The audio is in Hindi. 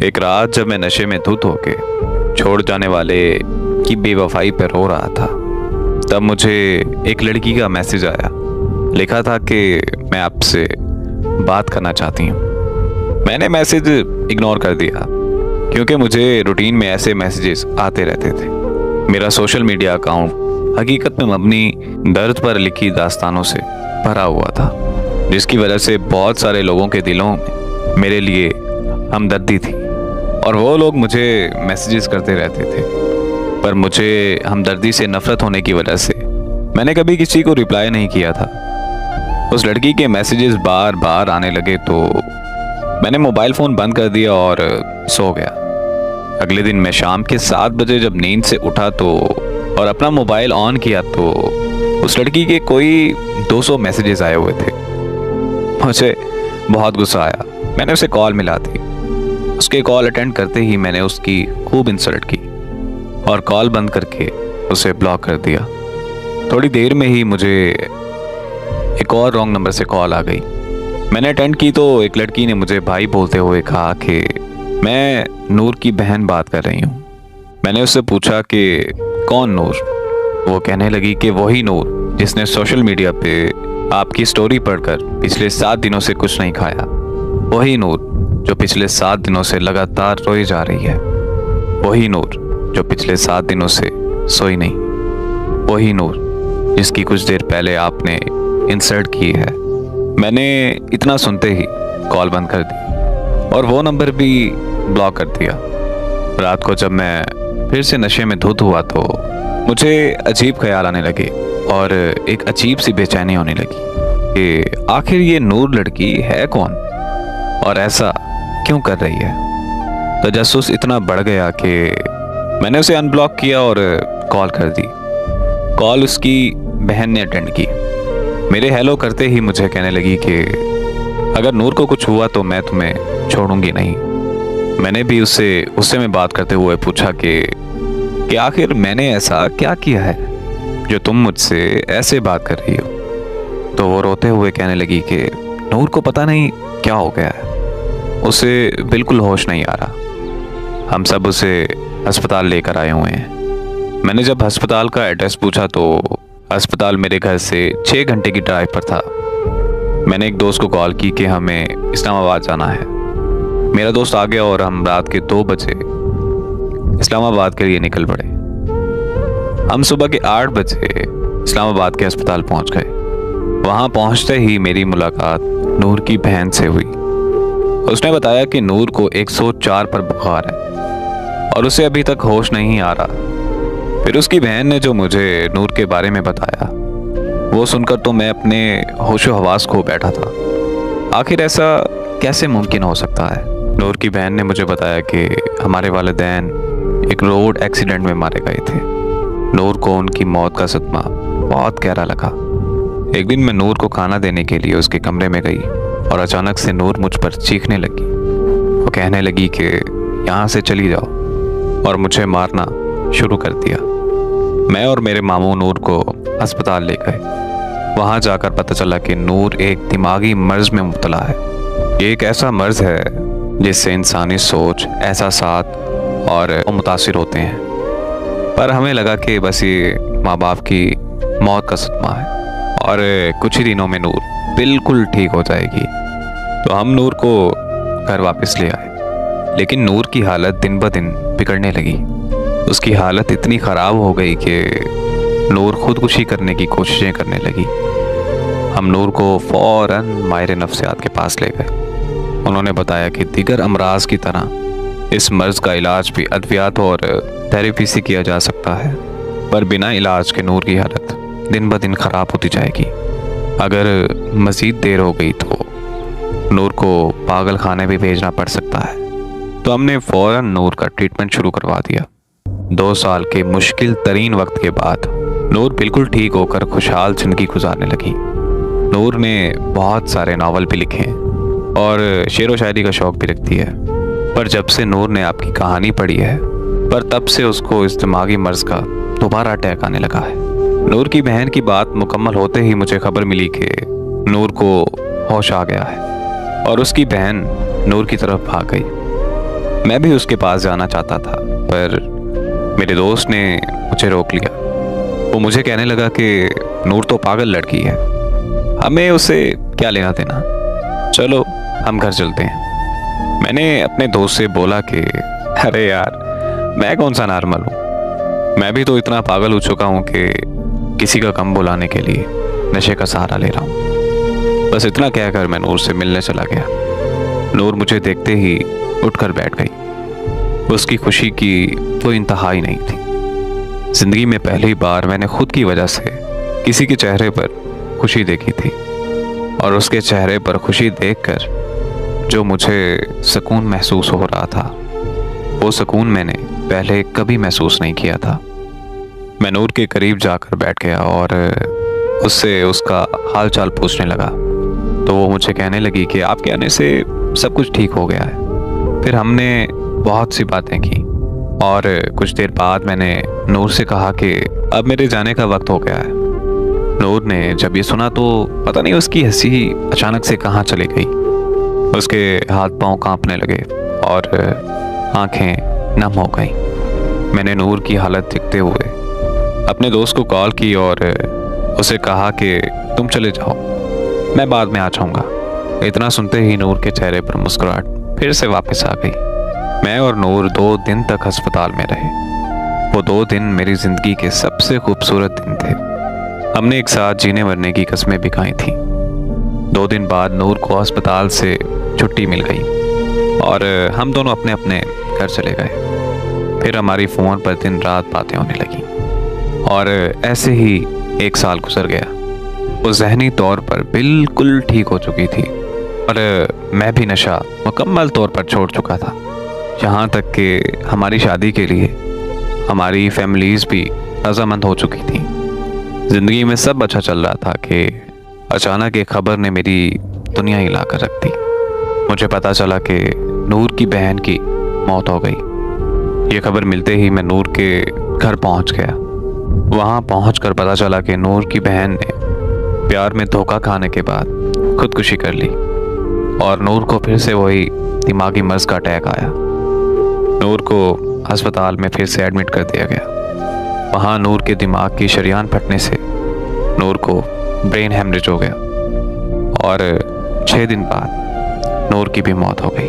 एक रात जब मैं नशे में धुत होके छोड़ जाने वाले की बेवफाई पर रो रहा था, तब मुझे एक लड़की का मैसेज आया। लिखा था कि मैं आपसे बात करना चाहती हूँ। मैंने मैसेज इग्नोर कर दिया क्योंकि मुझे रूटीन में ऐसे मैसेजेस आते रहते थे। मेरा सोशल मीडिया अकाउंट हकीकत में अपनी दर्द पर लिखी दास्तानों से भरा हुआ था, जिसकी वजह से बहुत सारे लोगों के दिलों में मेरे लिए हमदर्दी थी और वो लोग मुझे मैसेजेस करते रहते थे। पर मुझे हमदर्दी से नफरत होने की वजह से मैंने कभी किसी को रिप्लाई नहीं किया था। उस लड़की के मैसेजेस बार बार आने लगे तो मैंने मोबाइल फ़ोन बंद कर दिया और सो गया। अगले दिन मैं शाम के 7 बजे जब नींद से उठा तो और अपना मोबाइल ऑन किया तो उस लड़की के कोई 200 मैसेजेस आए हुए थे। मुझे बहुत गुस्सा आया। मैंने उसे कॉल मिला दी। उसके कॉल अटेंड करते ही मैंने उसकी खूब इंसल्ट की और कॉल बंद करके उसे ब्लॉक कर दिया। थोड़ी देर में ही मुझे एक और रॉन्ग नंबर से कॉल आ गई। मैंने अटेंड की तो एक लड़की ने मुझे भाई बोलते हुए कहा कि मैं नूर की बहन बात कर रही हूँ। मैंने उससे पूछा कि कौन नूर? वो कहने लगी कि वही नूर जिसने सोशल मीडिया पे आपकी स्टोरी पढ़कर पिछले 7 दिनों से कुछ नहीं खाया। वही नूर जो पिछले 7 दिनों से लगातार रोई जा रही है। वही नूर जो पिछले 7 दिनों से सोई नहीं। वही नूर जिसकी कुछ देर पहले आपने इंसल्ट की है। मैंने इतना सुनते ही कॉल बंद कर दी और वो नंबर भी ब्लॉक कर दिया। रात को जब मैं फिर से नशे में धुत हुआ तो मुझे अजीब ख्याल आने लगे और एक अजीब सी बेचैनी होने लगी कि आखिर ये नूर लड़की है कौन और ऐसा क्यों कर रही है। तजस्सुस इतना बढ़ गया कि मैंने उसे अनब्लॉक किया और कॉल कर दी। कॉल उसकी बहन ने अटेंड की। मेरे हेलो करते ही मुझे कहने लगी कि अगर नूर को कुछ हुआ तो मैं तुम्हें छोड़ूंगी नहीं। मैंने भी उससे गुस्से में बात करते हुए पूछा कि आखिर मैंने ऐसा क्या किया है जो तुम मुझसे ऐसे बात कर रही हो। तो वो रोते हुए कहने लगी कि नूर को पता नहीं क्या हो गया है, उसे बिल्कुल होश नहीं आ रहा। हम सब उसे अस्पताल लेकर आए हुए हैं। मैंने जब अस्पताल का एड्रेस पूछा तो अस्पताल मेरे घर से 6 घंटे की ड्राइव पर था। मैंने एक दोस्त को कॉल की कि हमें इस्लामाबाद जाना है। मेरा दोस्त आ गया और हम रात के 2 बजे इस्लामाबाद के लिए निकल पड़े। हम सुबह के 8 बजे इस्लामाबाद के अस्पताल पहुंच गए। वहां पहुंचते ही मेरी मुलाकात नूर की बहन से हुई। उसने बताया कि नूर को 104 पर बुखार है और उसे अभी तक होश नहीं आ रहा। फिर उसकी बहन ने जो मुझे नूर के बारे में बताया वो सुनकर तो मैं अपने होशो हवास खो बैठा था। आखिर ऐसा कैसे मुमकिन हो सकता है। नूर की बहन ने मुझे बताया कि हमारे वालिदैन एक रोड एक्सीडेंट में मारे गए थे। नूर को उनकी मौत का सदमा बहुत गहरा लगा। एक दिन मैं नूर को खाना देने के लिए उसके कमरे में गई और अचानक से नूर मुझ पर चीखने लगी। वो कहने लगी कि यहाँ से चली जाओ और मुझे मारना शुरू कर दिया। मैं और मेरे मामू नूर को अस्पताल ले गए। वहाँ जाकर पता चला कि नूर एक दिमागी मर्ज में मुब्तला है। ये एक ऐसा मर्ज है जिससे इंसानी सोच, एहसासात और मुतासिर होते हैं। पर हमें लगा कि बस ये माँ बाप की मौत का सदमा है और कुछ ही दिनों में नूर बिल्कुल ठीक हो जाएगी। तो हम नूर को घर वापस ले आए, लेकिन नूर की हालत दिन ब दिन बिगड़ने लगी। उसकी हालत इतनी ख़राब हो गई कि नूर खुदकुशी करने की कोशिशें करने लगी। हम नूर को फ़ौरन माहिर नफ्सियात के पास ले गए। उन्होंने बताया कि दीगर अमराज की तरह इस मर्ज़ का इलाज भी अद्वियात और थेरेपी से किया जा सकता है, पर बिना इलाज के नूर की हालत दिन ब दिन ख़राब होती जाएगी। अगर मज़ीद देर हो गई तो नूर को पागल खाने भी भेजना पड़ सकता है। तो हमने फ़ौरन नूर का ट्रीटमेंट शुरू करवा दिया। 2 साल के मुश्किल तरीन वक्त के बाद नूर बिल्कुल ठीक होकर खुशहाल ज़िंदगी गुजारने लगी। नूर ने बहुत सारे नावल भी लिखे और शेर व शायरी का शौक़ भी रखती है। पर जब से नूर ने आपकी कहानी पढ़ी है, पर तब से उसको इस दिमागी मर्ज का दोबारा अटैक आने लगा है। नूर की बहन की बात मुकम्मल होते ही मुझे खबर मिली कि नूर को होश आ गया है और उसकी बहन नूर की तरफ भाग गई। मैं भी उसके पास जाना चाहता था, पर मेरे दोस्त ने मुझे रोक लिया। वो मुझे कहने लगा कि नूर तो पागल लड़की है, हमें उसे क्या लेना देना, चलो हम घर चलते हैं। मैंने अपने दोस्त से बोला कि अरे यार, मैं कौन सा नॉर्मल हूँ, मैं भी तो इतना पागल हो चुका हूँ कि किसी का कम बुलाने के लिए नशे का सहारा ले रहा हूँ। बस इतना कहकर मैं नूर से मिलने चला गया। नूर मुझे देखते ही उठकर बैठ गई। उसकी खुशी की कोई इंतहा ही नहीं थी। जिंदगी में पहली बार मैंने खुद की वजह से किसी के चेहरे पर खुशी देखी थी, और उसके चेहरे पर खुशी देखकर जो मुझे सुकून महसूस हो रहा था, वो सुकून मैंने पहले कभी महसूस नहीं किया था। मैं नूर के करीब जाकर बैठ गया और उससे उसका हाल चाल पूछने लगा, तो वो मुझे कहने लगी कि आपके आने से सब कुछ ठीक हो गया है। फिर हमने बहुत सी बातें की और कुछ देर बाद मैंने नूर से कहा कि अब मेरे जाने का वक्त हो गया है। नूर ने जब ये सुना तो पता नहीं उसकी हंसी अचानक से कहाँ चली गई। उसके हाथ पांव कांपने लगे और आंखें नम हो गईं। मैंने नूर की हालत देखते हुए अपने दोस्त को कॉल की और उसे कहा कि तुम चले जाओ, मैं बाद में आ जाऊँगा। इतना सुनते ही नूर के चेहरे पर मुस्कुराहट फिर से वापस आ गई। मैं और नूर 2 दिन तक अस्पताल में रहे। वो 2 दिन मेरी ज़िंदगी के सबसे खूबसूरत दिन थे। हमने एक साथ जीने मरने की कस्में भी खाई थीं। 2 दिन बाद नूर को अस्पताल से छुट्टी मिल गई और हम दोनों अपने अपने घर चले गए। फिर हमारी फ़ोन पर दिन रात बातें होने लगी और ऐसे ही 1 साल गुजर गया। वो ज़हनी तौर पर बिल्कुल ठीक हो चुकी थी और मैं भी नशा मुकम्मल तौर पर छोड़ चुका था। यहाँ तक कि हमारी शादी के लिए हमारी फैमिलीज़ भी रजामंद हो चुकी थी। ज़िंदगी में सब अच्छा चल रहा था कि अचानक एक खबर ने मेरी दुनिया हिला कर रख दी। मुझे पता चला कि नूर की बहन की मौत हो गई। ये खबर मिलते ही मैं नूर के घर पहुंच गया। वहां पहुंचकर पता चला कि नूर की बहन ने प्यार में धोखा खाने के बाद खुदकुशी कर ली और नूर को फिर से वही दिमागी मर्ज का अटैक आया। नूर को अस्पताल में फिर से एडमिट कर दिया गया। वहाँ नूर के दिमाग की शरीयान फटने से नूर को ब्रेन हेमरेज हो गया और 6 दिन बाद नूर की भी मौत हो गई।